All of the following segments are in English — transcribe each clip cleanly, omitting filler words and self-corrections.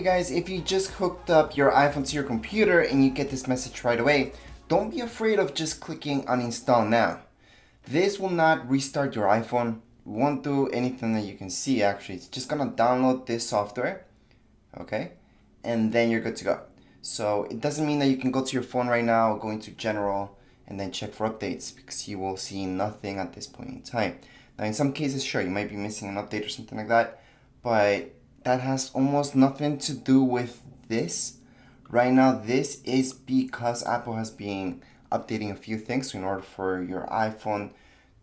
Okay guys, if you just hooked up your iPhone to your computer and you get this message right away, don't be afraid of just clicking uninstall now. This will not restart your iPhone, it won't do anything that you can see actually. It's just gonna download this software, okay? And then you're good to go. So it doesn't mean that you can go to your phone right now, go into general, and then check for updates because you will see nothing at this point in time. Now in some cases, sure, you might be missing an update or something like that, but that has almost nothing to do with this. Right now, this is because Apple has been updating a few things. So in order for your iPhone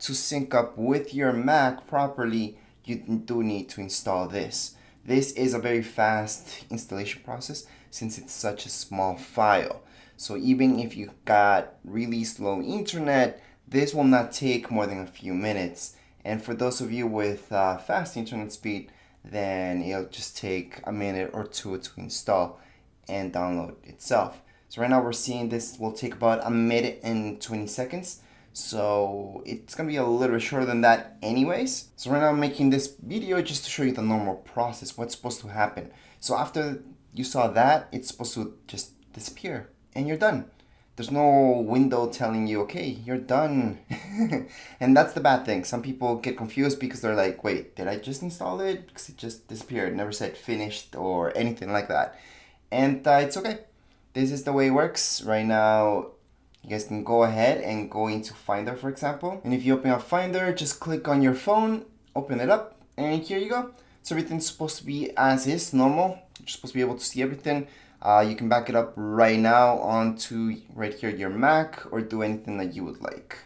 to sync up with your Mac properly, you do need to install this. This is a very fast installation process since it's such a small file. So even if you got really slow internet, this will not take more than a few minutes. And for those of you with fast internet speed, then it'll just take a minute or two to install and download itself. So right now we're seeing this will take about a minute and 20 seconds. So it's gonna be a little bit shorter than that anyways. So right now I'm making this video just to show you the normal process, what's supposed to happen. So after you saw that, it's supposed to just disappear and you're done. There's no window telling you, okay, you're done. And that's the bad thing. Some people get confused because they're like, wait, did I just install it? Because it just disappeared. It never said finished or anything like that. And it's okay. This is the way it works. Right now, you guys can go ahead and go into Finder, for example. And if you open up Finder, just click on your phone, open it up, and here you go. So everything's supposed to be as is, normal. You're supposed to be able to see everything. You can back it up right now onto right here your Mac or do anything that you would like.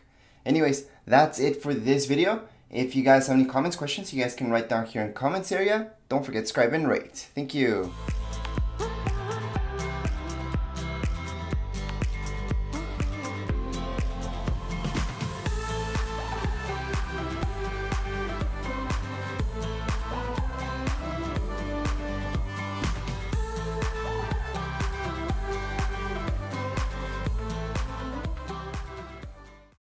Anyways, that's it for this video. If you guys have any comments, questions, you guys can write down here in the comments area. Don't forget to subscribe and rate. Thank you.